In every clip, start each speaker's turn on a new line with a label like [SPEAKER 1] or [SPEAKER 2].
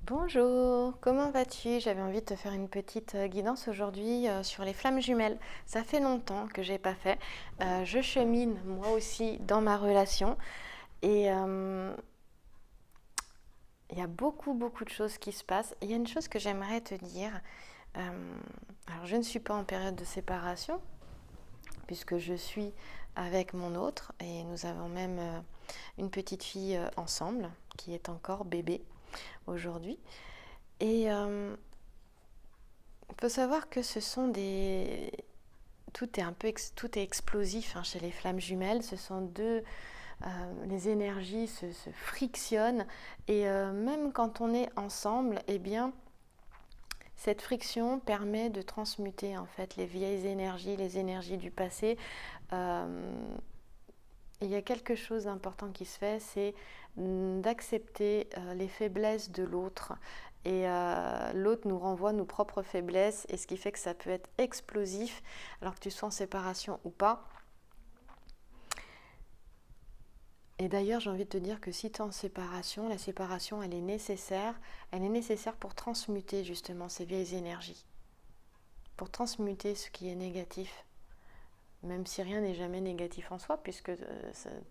[SPEAKER 1] Bonjour, comment vas-tu? J'avais envie de te faire une petite guidance aujourd'hui sur les flammes jumelles. Ça fait longtemps que j'ai pas fait. Je chemine moi aussi dans ma relation et il y a beaucoup de choses qui se passent. Il y a une chose que j'aimerais te dire. Euh, alors je ne suis pas en période de séparation puisque je suis avec mon autre et nous avons même une petite fille ensemble qui est encore bébé aujourd'hui. Et il faut savoir que ce sont des... Tout est un peu tout est explosif chez les flammes jumelles. Ce sont deux... les énergies se frictionnent. Et même quand on est ensemble, eh bien, cette friction permet de transmuter en fait les vieilles énergies, les énergies du passé. Euh, il y a quelque chose d'important qui se fait, c'est d'accepter les faiblesses de l'autre. Et l'autre nous renvoie nos propres faiblesses, et ce qui fait que ça peut être explosif, alors que tu sois en séparation ou pas. Et d'ailleurs, j'ai envie de te dire que si tu es en séparation, la séparation, elle est nécessaire. Elle est nécessaire pour transmuter justement ces vieilles énergies, pour transmuter ce qui est négatif. Même si rien n'est jamais négatif en soi, puisque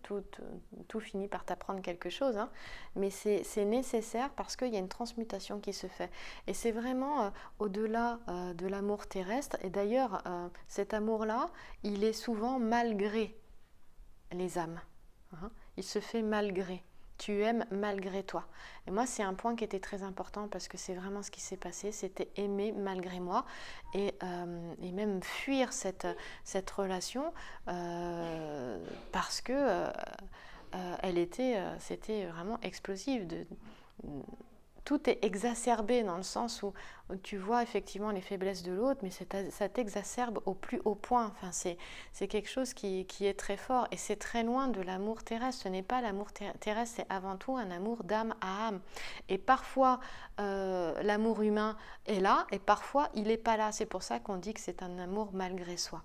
[SPEAKER 1] tout finit par t'apprendre quelque chose. Mais c'est nécessaire parce qu'il y a une transmutation qui se fait. Et c'est vraiment au-delà de l'amour terrestre. Et d'ailleurs, cet amour-là, il est souvent malgré les âmes. Il se fait malgré. Tu aimes malgré toi. Et moi, c'est un point qui était très important parce que c'est vraiment ce qui s'est passé. C'était aimer malgré moi et même fuir cette relation parce que c'était vraiment explosif. Tout est exacerbé dans le sens où tu vois effectivement les faiblesses de l'autre, mais ça t'exacerbe au plus haut point. Enfin, c'est quelque chose qui est très fort et c'est très loin de l'amour terrestre. Ce n'est pas l'amour terrestre, c'est avant tout un amour d'âme à âme. Et parfois, l'amour humain est là et parfois, il n'est pas là. C'est pour ça qu'on dit que c'est un amour malgré soi.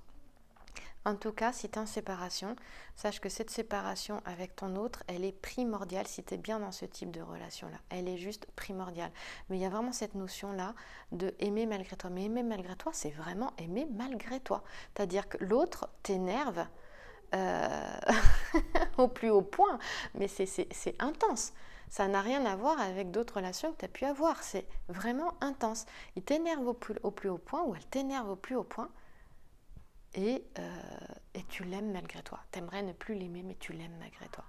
[SPEAKER 1] En tout cas, si tu es en séparation, sache que cette séparation avec ton autre, elle est primordiale si tu es bien dans ce type de relation-là. Elle est juste primordiale. Mais il y a vraiment cette notion-là de aimer malgré toi. Mais aimer malgré toi, c'est vraiment aimer malgré toi. C'est-à-dire que l'autre t'énerve euh, au plus haut point, mais c'est intense. Ça n'a rien à voir avec d'autres relations que tu as pu avoir. C'est vraiment intense. Il t'énerve au plus haut point ou elle t'énerve au plus haut point et tu l'aimes malgré toi. Tu aimerais ne plus l'aimer, mais tu l'aimes malgré toi.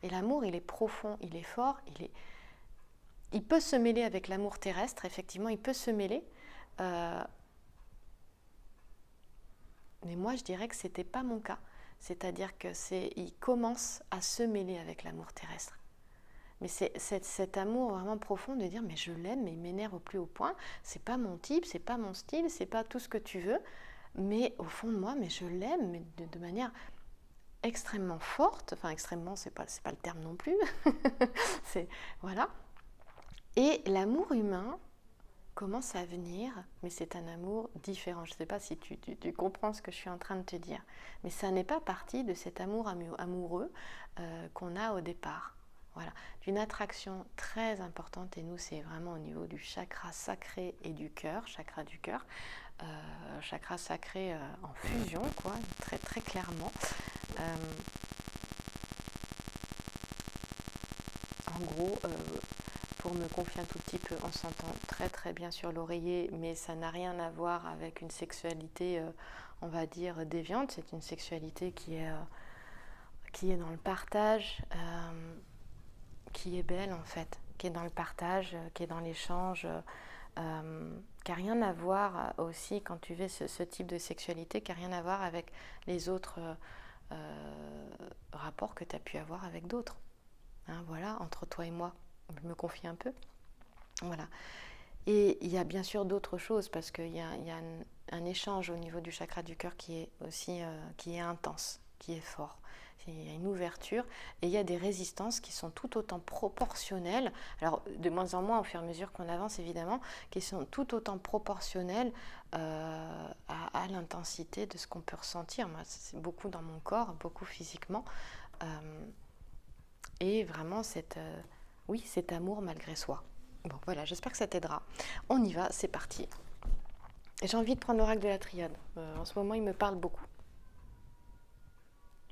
[SPEAKER 1] Et l'amour, il est profond, il est fort, il peut se mêler avec l'amour terrestre, effectivement, il peut se mêler. Euh, mais moi, je dirais que ce n'était pas mon cas. C'est-à-dire il commence à se mêler avec l'amour terrestre. Mais c'est cet amour vraiment profond de dire mais je l'aime, mais il m'énerve au plus haut point. C'est pas mon type, c'est pas mon style, c'est pas tout ce que tu veux. Mais au fond de moi, mais je l'aime, mais de manière extrêmement forte, enfin extrêmement, c'est pas le terme non plus, c'est voilà. Et l'amour humain commence à venir, mais c'est un amour différent. Je ne sais pas si tu comprends ce que je suis en train de te dire, mais ça n'est pas partie de cet amour amoureux qu'on a au départ. Voilà, d'une attraction très importante, et nous c'est vraiment au niveau du chakra sacré et du cœur, chakra du cœur, chakra sacré en fusion, quoi, très très clairement. Euh, En gros, pour me confier un tout petit peu, on s'entend très très bien sur l'oreiller, mais ça n'a rien à voir avec une sexualité, on va dire, déviante. C'est une sexualité qui est dans le partage, qui est belle en fait, qui est dans le partage, qui est dans l'échange, qui n'a rien à voir aussi quand tu vis ce type de sexualité, qui n'a rien à voir avec les autres rapports que tu as pu avoir avec d'autres. Voilà, entre toi et moi, je me confie un peu. Voilà. Et il y a bien sûr d'autres choses parce qu'il y a un échange au niveau du chakra du cœur qui est aussi qui est intense, qui est fort. Il y a une ouverture et il y a des résistances qui sont tout autant proportionnelles, alors de moins en moins au fur et à mesure qu'on avance évidemment, qui sont tout autant proportionnelles à l'intensité de ce qu'on peut ressentir. Moi, c'est beaucoup dans mon corps, beaucoup physiquement. Et vraiment oui, cet amour malgré soi. Bon, voilà, j'espère que ça t'aidera. On y va, c'est parti. J'ai envie de prendre l'oracle de la triade. En ce moment, il me parle beaucoup.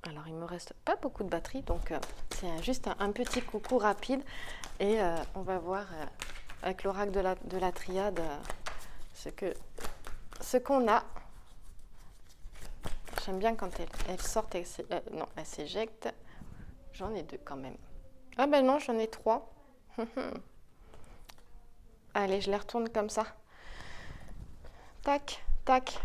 [SPEAKER 1] Alors, il me reste pas beaucoup de batterie, donc c'est juste un petit coucou rapide. Et on va voir avec l'oracle de la triade ce qu'on a. J'aime bien quand elle sort, non, elle s'éjecte. J'en ai 2 quand même. Ah ben non, j'en ai 3. Allez, je les retourne comme ça. Tac, tac.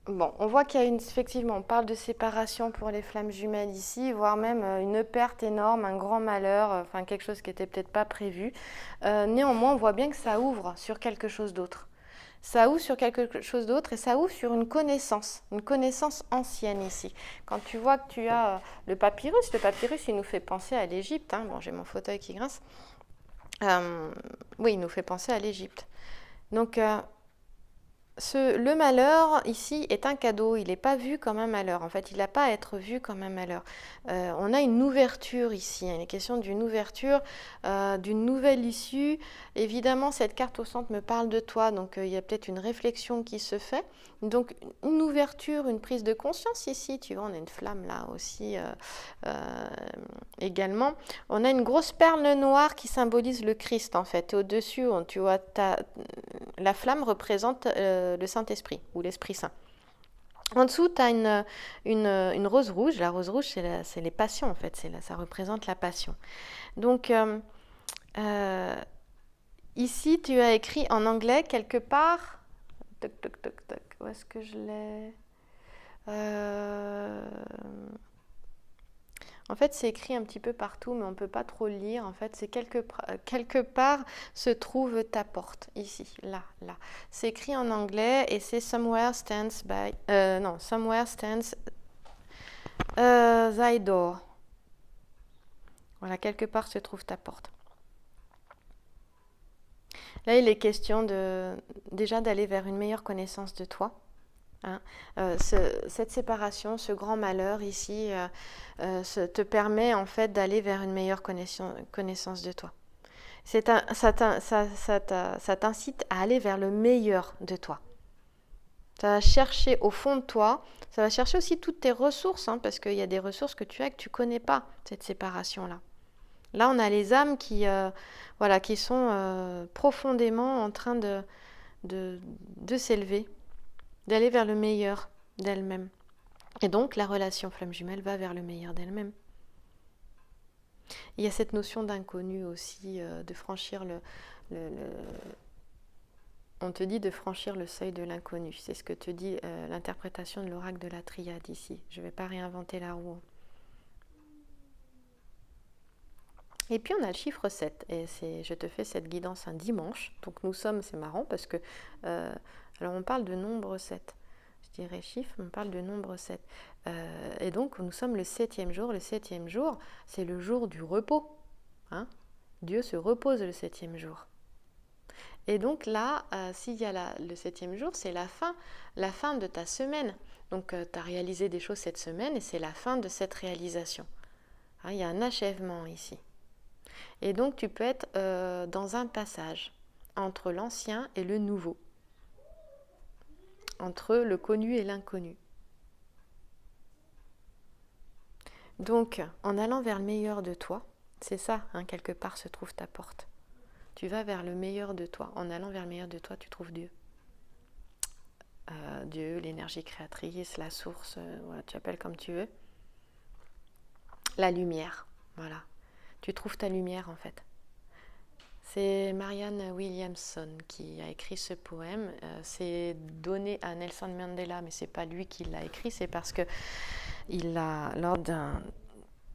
[SPEAKER 1] Bon, on voit qu'il y a effectivement, on parle de séparation pour les flammes jumelles ici, voire même une perte énorme, un grand malheur, enfin quelque chose qui n'était peut-être pas prévu. Néanmoins, on voit bien que ça ouvre sur quelque chose d'autre. Ça ouvre sur quelque chose d'autre et ça ouvre sur une connaissance ancienne ici. Quand tu vois que tu as le papyrus il nous fait penser à l'Égypte. Hein. Bon, j'ai mon fauteuil qui grince. Oui, il nous fait penser à l'Égypte. Donc, le malheur ici est un cadeau, il n'est pas vu comme un malheur. En fait, il n'a pas à être vu comme un malheur. On a une ouverture ici, il est question d'une ouverture, d'une nouvelle issue. Évidemment, cette carte au centre me parle de toi, donc il y a peut-être une réflexion qui se fait. Donc, une ouverture, une prise de conscience ici. Tu vois, on a une flamme là aussi également. On a une grosse perle noire qui symbolise le Christ en fait. Et au-dessus, tu vois, la flamme représente le Saint-Esprit ou l'Esprit Saint. En dessous, tu as une rose rouge. La rose rouge, c'est les passions en fait. Ça représente la passion. Donc, ici, tu as écrit en anglais quelque part. Toc, toc, toc, toc. Où est-ce que je l'ai En fait, c'est écrit un petit peu partout, mais on ne peut pas trop le lire. En fait, c'est quelque part se trouve ta porte, ici, là, là. C'est écrit en anglais et c'est somewhere stands thy door. Voilà, quelque part se trouve ta porte. Là, il est question déjà d'aller vers une meilleure connaissance de toi. Hein. Cette séparation, ce grand malheur ici, te permet en fait d'aller vers une meilleure connaissance de toi. Ça t'incite à aller vers le meilleur de toi. Ça va chercher au fond de toi, ça va chercher aussi toutes tes ressources, hein, parce qu'il y a des ressources que tu as que tu ne connais pas, cette séparation-là. Là, on a les âmes qui sont profondément en train de s'élever, d'aller vers le meilleur d'elle-même. Et donc, la relation flamme jumelle va vers le meilleur d'elle-même. Il y a cette notion d'inconnu aussi, de franchir on te dit de franchir le seuil de l'inconnu. C'est ce que te dit l'interprétation de l'oracle de la triade ici. Je ne vais pas réinventer la roue. Et puis on a le chiffre 7, et je te fais cette guidance un dimanche. Donc nous sommes, c'est marrant parce que, alors on parle de nombre 7. Je dirais chiffre, on parle de nombre 7. Et donc nous sommes le 7e jour. Le 7e jour, c'est le jour du repos. Hein. Dieu se repose le 7e jour. Et donc là, s'il y a le 7e jour, c'est la fin de ta semaine. Donc tu as réalisé des choses cette semaine et c'est la fin de cette réalisation. Hein, il y a un achèvement ici. Et donc tu peux être dans un passage entre l'ancien et le nouveau, entre le connu et l'inconnu. Donc en allant vers le meilleur de toi, c'est ça, hein, quelque part se trouve ta porte. Tu vas vers le meilleur de toi. En allant vers le meilleur de toi, tu trouves Dieu. Dieu, l'énergie créatrice, la source, voilà, tu appelles comme tu veux. La lumière, voilà. Tu trouves ta lumière en fait. C'est Marianne Williamson qui a écrit ce poème. C'est donné à Nelson Mandela, mais c'est pas lui qui l'a écrit, c'est parce que lors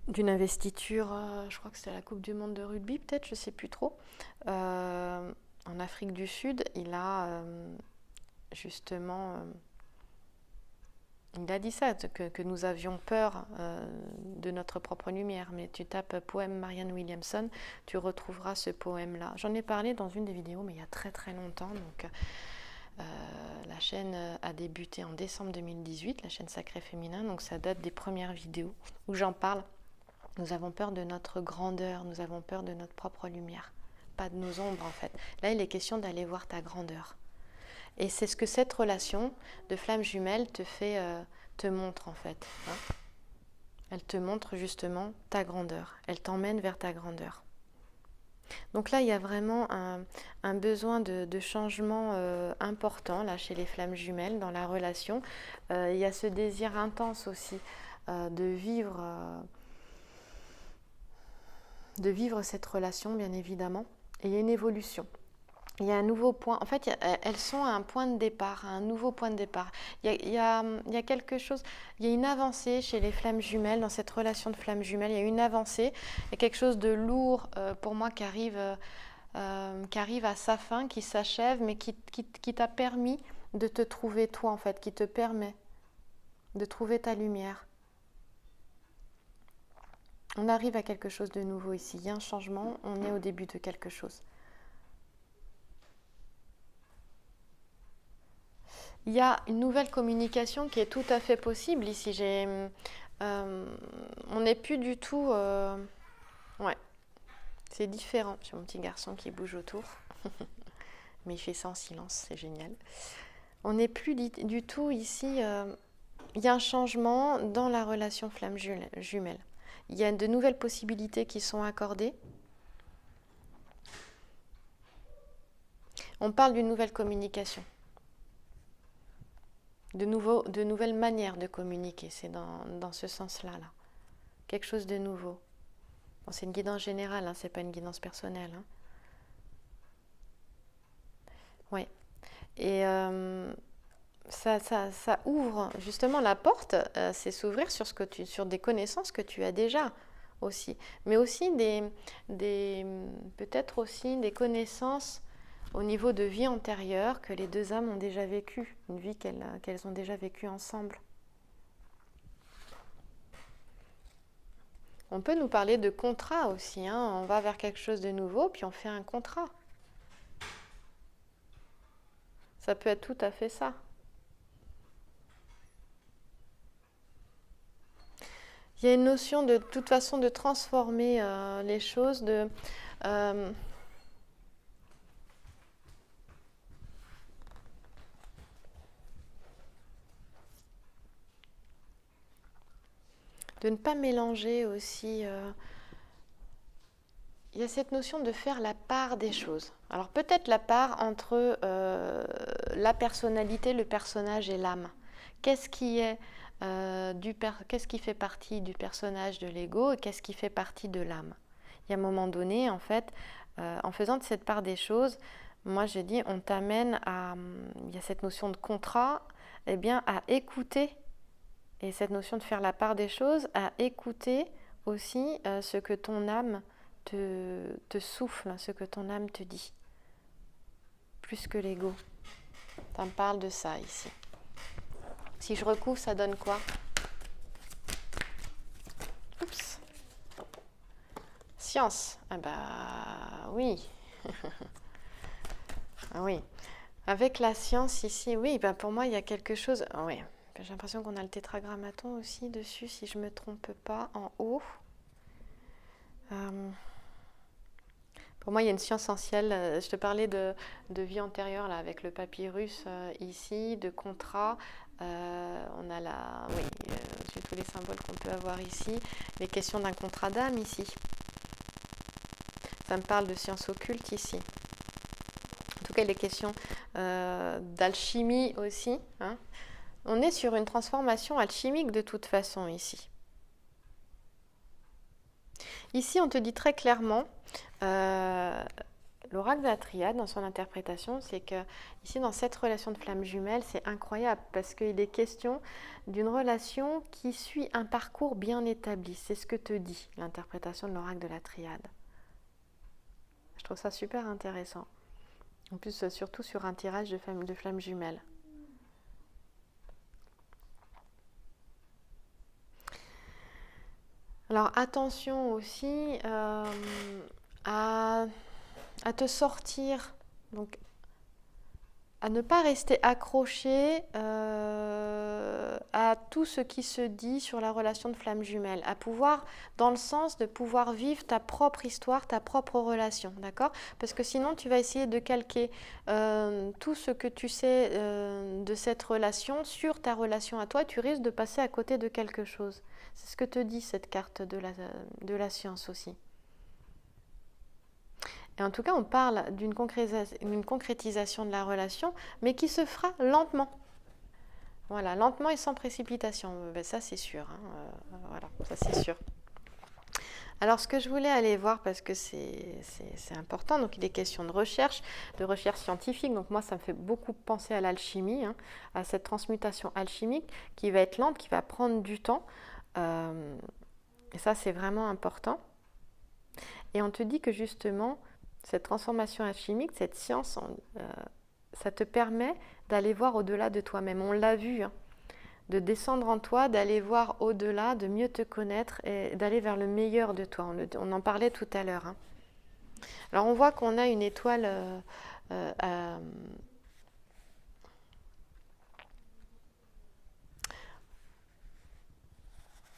[SPEAKER 1] d'une investiture, je crois que c'était la Coupe du Monde de rugby, peut-être, je sais plus trop, en Afrique du Sud, il a justement... il a dit ça, que nous avions peur de notre propre lumière. Mais tu tapes poème Marianne Williamson, tu retrouveras ce poème-là. J'en ai parlé dans une des vidéos, mais il y a très très longtemps. Donc, la chaîne a débuté en décembre 2018, la chaîne Sacré Féminin. Donc ça date des premières vidéos où j'en parle. Nous avons peur de notre grandeur, nous avons peur de notre propre lumière, pas de nos ombres en fait. Là, il est question d'aller voir ta grandeur. Et c'est ce que cette relation de flamme jumelle te montre en fait. Hein. Elle te montre justement ta grandeur. Elle t'emmène vers ta grandeur. Donc là, il y a vraiment un besoin de changement important là, chez les flammes jumelles dans la relation. Il y a ce désir intense aussi de vivre cette relation, bien évidemment. Et il y a une évolution. Il y a un nouveau point. En fait, elles sont à un point de départ, à un nouveau point de départ. Il y a quelque chose, il y a une avancée chez les flammes jumelles, dans cette relation de flammes jumelles. Il y a une avancée, il y a quelque chose de lourd pour moi qui arrive à sa fin, qui s'achève, mais qui t'a permis de te trouver toi, en fait, qui te permet de trouver ta lumière. On arrive à quelque chose de nouveau ici. Il y a un changement, on est au début de quelque chose. Il y a une nouvelle communication qui est tout à fait possible ici. On n'est plus du tout... ouais, c'est différent. J'ai mon petit garçon qui bouge autour. Mais il fait ça en silence, c'est génial. On n'est plus du tout ici... il y a un changement dans la relation flamme jumelle. Il y a de nouvelles possibilités qui sont accordées. On parle d'une nouvelle communication. De nouvelles manières de communiquer, c'est dans ce sens-là. Là. Quelque chose de nouveau. Bon, c'est une guidance générale, hein, c'est pas une guidance personnelle. Hein. Ouais. Et ça ouvre justement la porte, c'est s'ouvrir sur des connaissances que tu as déjà aussi. Mais aussi peut-être aussi des connaissances au niveau de vie antérieure que les deux âmes ont déjà vécue, une vie qu'elles ont déjà vécue ensemble. On peut nous parler de contrat aussi, hein. On va vers quelque chose de nouveau, puis on fait un contrat. Ça peut être tout à fait ça. Il y a une notion de toute façon de transformer les choses, de ne pas mélanger aussi. Il y a cette notion de faire la part des choses. Alors peut-être la part entre la personnalité, le personnage et l'âme. Qu'est-ce qui fait partie du personnage de l'ego et qu'est-ce qui fait partie de l'âme? Il y a un moment donné, en fait, en faisant de cette part des choses, moi j'ai dit, on t'amène à... Il y a cette notion de contrat, eh bien à écouter. Et cette notion de faire la part des choses, à écouter aussi ce que ton âme te souffle, ce que ton âme te dit. Plus que l'ego. Ça me parle de ça ici. Si je recouvre, ça donne quoi? Oups. Science. Ah bah oui. Ah oui. Avec la science ici, oui, bah pour moi, il y a quelque chose... Oui. J'ai l'impression qu'on a le tétragrammaton aussi dessus, si je ne me trompe pas, en haut. Pour moi, il y a une science ancienne. Je te parlais de vie antérieure là, avec le papyrus ici, de contrat. On a tous les symboles qu'on peut avoir ici. Les questions d'un contrat d'âme ici. Ça me parle de science occulte ici. En tout cas, les questions d'alchimie aussi. Hein. On est sur une transformation alchimique de toute façon ici. Ici, on te dit très clairement, l'oracle de la triade, dans son interprétation, c'est que ici, dans cette relation de flamme jumelle, c'est incroyable parce qu'il est question d'une relation qui suit un parcours bien établi. C'est ce que te dit l'interprétation de l'oracle de la triade. Je trouve ça super intéressant. En plus, surtout sur un tirage de flamme jumelle. Alors attention aussi à te sortir, donc à ne pas rester accroché à tout ce qui se dit sur la relation de flamme jumelle, à pouvoir, dans le sens de pouvoir vivre ta propre histoire, ta propre relation, d'accord? Parce que sinon, tu vas essayer de calquer tout ce que tu sais de cette relation sur ta relation à toi, tu risques de passer à côté de quelque chose. C'est ce que te dit cette carte de la science aussi. Et en tout cas, on parle d'une concrétisation de la relation, mais qui se fera lentement. Voilà, lentement et sans précipitation. Ben, ça, c'est sûr. Hein. Voilà, ça, c'est sûr. Alors, ce que je voulais aller voir, parce que c'est important, donc il est question de recherche scientifique. Donc moi, ça me fait beaucoup penser à l'alchimie, hein, à cette transmutation alchimique qui va être lente, qui va prendre du temps. Et ça, c'est vraiment important. Et on te dit que justement, cette transformation alchimique, cette science, ça te permet d'aller voir au-delà de toi-même. On l'a vu, hein, de descendre en toi, d'aller voir au-delà, de mieux te connaître et d'aller vers le meilleur de toi. On en parlait tout à l'heure. Hein. Alors on voit qu'on a une étoile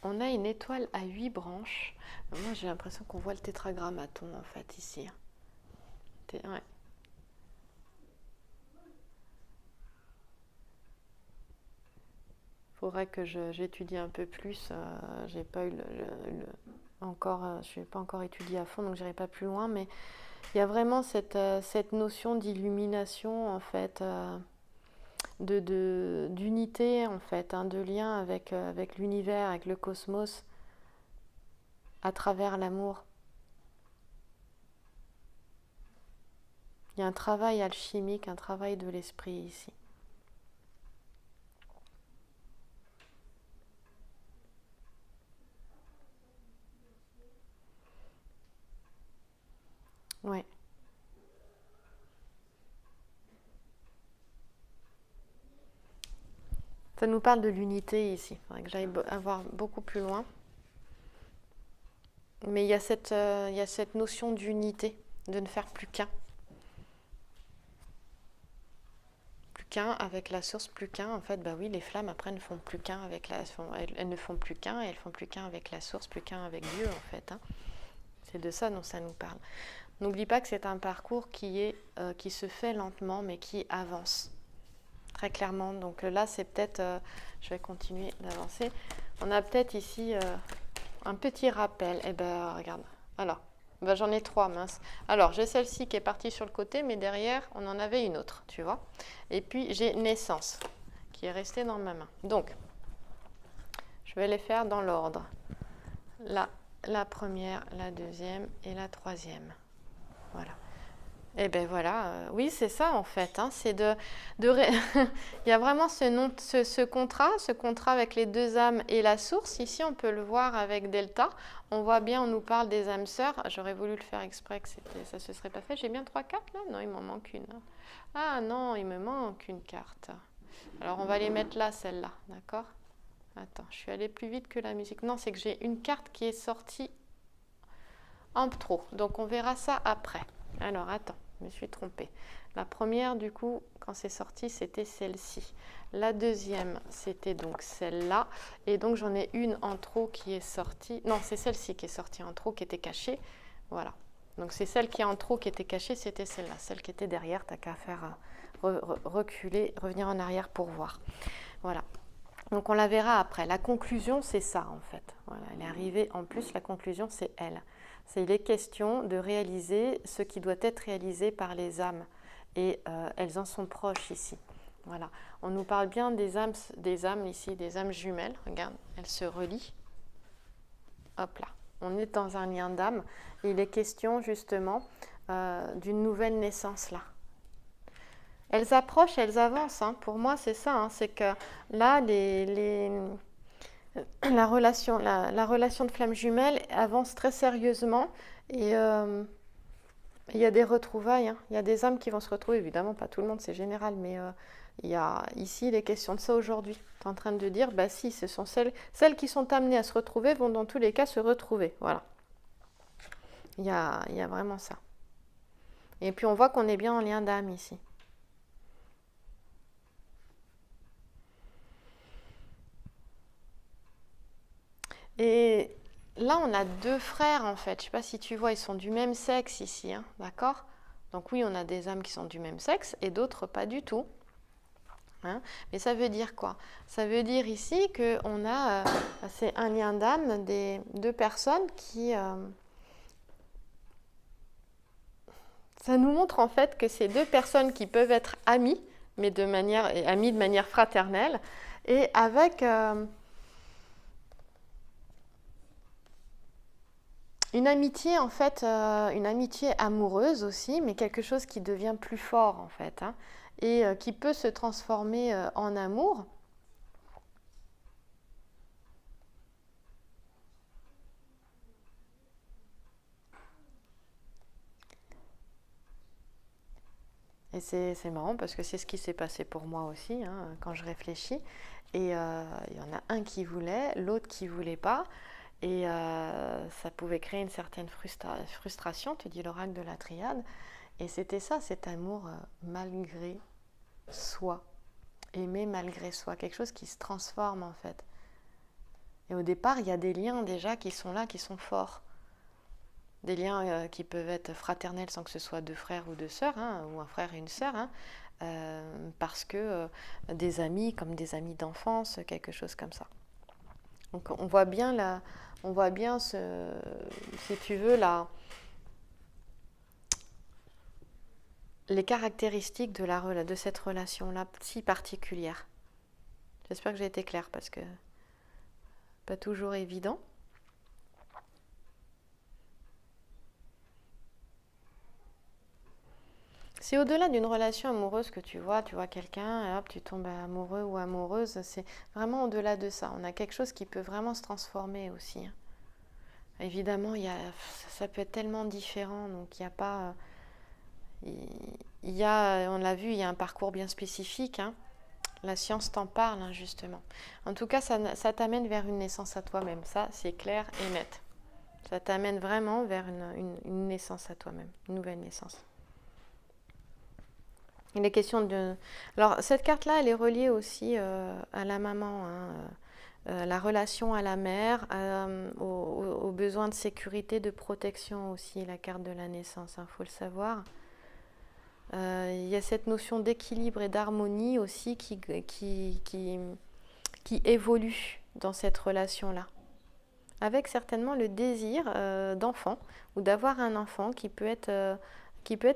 [SPEAKER 1] on a une étoile à 8 branches. Moi j'ai l'impression qu'on voit le tétragrammaton en fait ici. Ouais. Faudrait que j'étudie un peu plus. J'ai pas eu je n'ai pas encore étudié à fond, donc j'irai pas plus loin. Mais il y a vraiment cette notion d'illumination en fait, d'unité en fait, hein, de lien avec l'univers, avec le cosmos, à travers l'amour. Il y a un travail alchimique, un travail de l'esprit ici. Ouais. Ça nous parle de l'unité ici. Il faudrait que j'aille avoir beaucoup plus loin. Mais il y a cette notion d'unité, de ne faire plus qu'un. Plus qu'un avec la source, plus qu'un. En fait, bah oui, les flammes après ne font plus qu'un avec elles ne font plus qu'un et elles font plus qu'un avec la source, plus qu'un avec Dieu en fait. Hein. C'est de ça dont ça nous parle. N'oublie pas que c'est un parcours qui se fait lentement mais qui avance très clairement. Donc là, c'est peut-être, je vais continuer d'avancer. On a peut-être ici un petit rappel. Eh ben, regarde. Alors, ben, j'en ai 3, mince. Alors, j'ai celle-ci qui est partie sur le côté, mais derrière, on en avait une autre, tu vois. Et puis, j'ai naissance, qui est restée dans ma main. Donc, je vais les faire dans l'ordre. La première, la deuxième et la troisième. Voilà. Et ben voilà, oui, c'est ça en fait. Hein, c'est il y a vraiment ce contrat avec les deux âmes et la source. Ici, on peut le voir avec Delta. On voit bien, on nous parle des âmes sœurs. J'aurais voulu le faire exprès que ça se serait pas fait. J'ai bien 3 cartes là? Non, il m'en manque une. Ah non, il me manque une carte. Alors, on va les mettre là, celle-là, d'accord? Attends, je suis allée plus vite que la musique. Non, c'est que j'ai une carte qui est sortie en trop. Donc, on verra ça après. Alors, attends. Je me suis trompée. La première, du coup, quand c'est sorti, c'était celle-ci. La deuxième, c'était donc celle-là. Et donc, j'en ai une en trop qui est sortie. Non, c'est celle-ci qui est sortie en trop, qui était cachée. Voilà. Donc, c'est celle qui est en trop qui était cachée, c'était celle-là. Celle qui était derrière, t'as qu'à faire reculer, revenir en arrière pour voir. Voilà. Donc, on la verra après. La conclusion, c'est ça, en fait. Voilà, elle est arrivée. En plus, la conclusion, c'est elle. C'est les questions de réaliser ce qui doit être réalisé par les âmes. Et elles en sont proches ici. Voilà. On nous parle bien des âmes ici, des âmes jumelles. Regarde, elles se relient. Hop là. On est dans un lien d'âme. Et il est question justement d'une nouvelle naissance là. Elles approchent, elles avancent. Hein. Pour moi, c'est ça. Hein. C'est que là, la relation de flamme jumelle avance très sérieusement et il y a des retrouvailles, hein. Il y a des âmes qui vont se retrouver, évidemment pas tout le monde, c'est général, mais il y a ici les questions de ça aujourd'hui. Tu es en train de dire, bah si, ce sont celles qui sont amenées à se retrouver vont dans tous les cas se retrouver, voilà. Il y a vraiment ça. Et puis on voit qu'on est bien en lien d'âme ici. Et là, on a deux frères en fait. Je ne sais pas si tu vois, ils sont du même sexe ici, hein, d'accord? Donc oui, on a des âmes qui sont du même sexe et d'autres pas du tout. Hein. Mais ça veut dire quoi? Ça veut dire ici que on a, c'est un lien d'âme des deux personnes qui... ça nous montre en fait que c'est deux personnes qui peuvent être amies, mais amies de manière fraternelle, et avec une amitié en fait, une amitié amoureuse aussi, mais quelque chose qui devient plus fort en fait, hein, et qui peut se transformer en amour. Et c'est marrant parce que c'est ce qui s'est passé pour moi aussi, hein, quand je réfléchis. Et il y en a un qui voulait, l'autre qui voulait pas. Et ça pouvait créer une certaine frustration, te dit l'oracle de la triade. Et c'était ça, cet amour malgré soi, aimer malgré soi, quelque chose qui se transforme en fait. Et au départ, il y a des liens déjà qui sont là, qui sont forts. Des liens qui peuvent être fraternels sans que ce soit deux frères ou deux sœurs, hein, ou un frère et une sœur, hein, parce que des amis comme des amis d'enfance, quelque chose comme ça. Donc on voit bien si tu veux, les caractéristiques de cette relation-là si particulière. J'espère que j'ai été claire parce que pas toujours évident. C'est au-delà d'une relation amoureuse que tu vois quelqu'un, et hop, tu tombes amoureux ou amoureuse, c'est vraiment au-delà de ça. On a quelque chose qui peut vraiment se transformer aussi. Hein. Évidemment, ça peut être tellement différent, donc il n'y a pas... on l'a vu, il y a un parcours bien spécifique. Hein. La science t'en parle, hein, justement. En tout cas, ça t'amène vers une naissance à toi-même. Ça, c'est clair et net. Ça t'amène vraiment vers une naissance à toi-même, une nouvelle naissance. Il est question de... Alors, cette carte-là, elle est reliée aussi à la maman, hein, la relation à la mère, aux besoins de sécurité, de protection aussi, la carte de la naissance, il faut le savoir. Il y a cette notion d'équilibre et d'harmonie aussi qui évolue dans cette relation-là. Avec certainement le désir d'enfant ou d'avoir un enfant qui peut être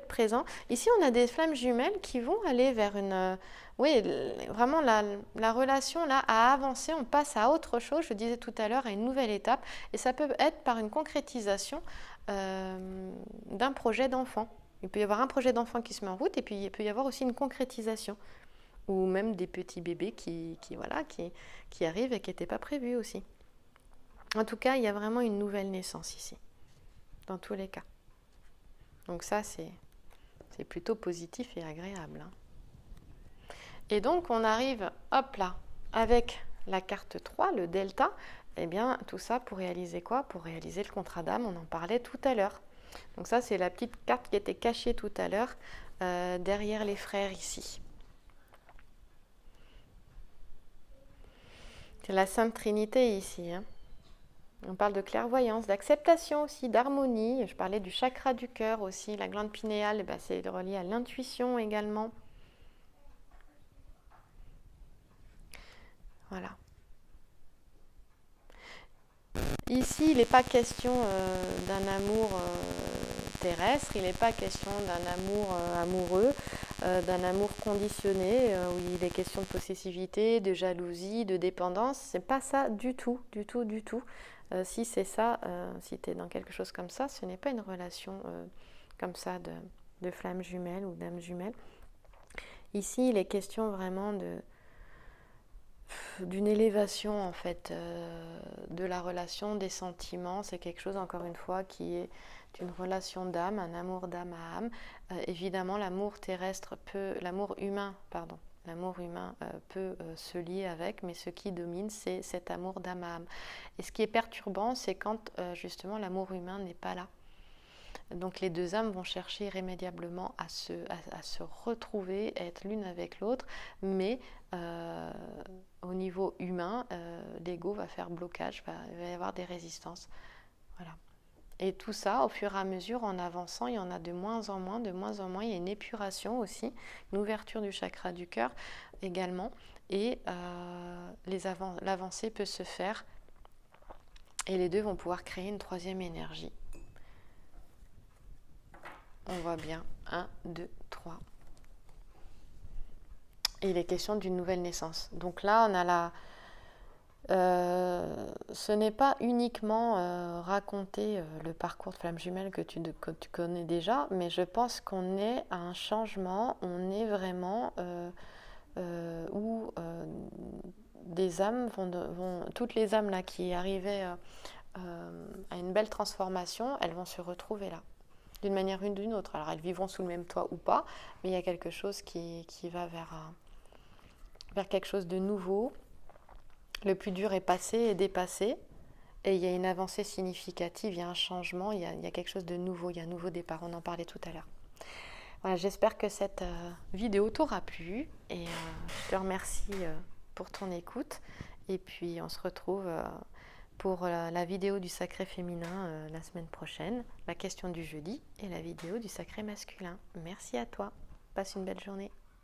[SPEAKER 1] présent. Ici, on a des flammes jumelles qui vont aller vers oui, vraiment la relation là a avancé, on passe à autre chose, je disais tout à l'heure, à une nouvelle étape. Et ça peut être par une concrétisation d'un projet d'enfant. Il peut y avoir un projet d'enfant qui se met en route et puis il peut y avoir aussi une concrétisation. Ou même des petits bébés qui arrivent et qui n'étaient pas prévus aussi. En tout cas, il y a vraiment une nouvelle naissance ici, dans tous les cas. Donc ça, c'est plutôt positif et agréable. Hein. Et donc, on arrive, hop là, avec la carte 3, le delta, eh bien, tout ça pour réaliser quoi? Pour réaliser le contrat d'âme, on en parlait tout à l'heure. Donc ça, c'est la petite carte qui était cachée tout à l'heure, derrière les frères ici. C'est la Sainte Trinité ici, hein. On parle de clairvoyance, d'acceptation aussi, d'harmonie. Je parlais du chakra du cœur aussi, la glande pinéale, c'est relié à l'intuition également. Voilà. Ici, il n'est pas question d'un amour terrestre, il n'est pas question d'un amour amoureux, d'un amour conditionné, où il est question de possessivité, de jalousie, de dépendance. C'est pas ça du tout, du tout, du tout. Si c'est ça, si tu es dans quelque chose comme ça, ce n'est pas une relation comme ça de flamme jumelle ou d'âme jumelle. Ici, il est question vraiment d'une élévation en fait de la relation, des sentiments. C'est quelque chose encore une fois qui est une relation d'âme, un amour d'âme à âme. Évidemment, l'amour humain peut se lier avec, mais ce qui domine, c'est cet amour d'âme à âme. Et ce qui est perturbant, c'est quand justement l'amour humain n'est pas là. Donc les deux âmes vont chercher irrémédiablement à se retrouver, à être l'une avec l'autre, mais au niveau humain, l'ego va faire blocage, il va y avoir des résistances. Voilà. Et tout ça, au fur et à mesure, en avançant, il y en a de moins en moins, de moins en moins. Il y a une épuration aussi, une ouverture du chakra du cœur également. Et l'avancée peut se faire. Et les deux vont pouvoir créer une troisième énergie. On voit bien. 1, 2, 3. Et il est question d'une nouvelle naissance. Donc là, on a ce n'est pas uniquement raconter le parcours de flamme jumelle que tu connais déjà, mais je pense qu'on est à un changement, on est vraiment où des âmes toutes les âmes là qui arrivaient à une belle transformation, elles vont se retrouver là, d'une manière ou d'une autre. Alors elles vivront sous le même toit ou pas, mais il y a quelque chose qui va vers quelque chose de nouveau. Le plus dur est passé et dépassé, et il y a une avancée significative, il y a un changement, il y a quelque chose de nouveau, il y a un nouveau départ, on en parlait tout à l'heure. Voilà, j'espère que cette vidéo t'aura plu, et je te remercie pour ton écoute, et puis on se retrouve pour la vidéo du sacré féminin la semaine prochaine, la question du jeudi, et la vidéo du sacré masculin. Merci à toi, passe une belle journée.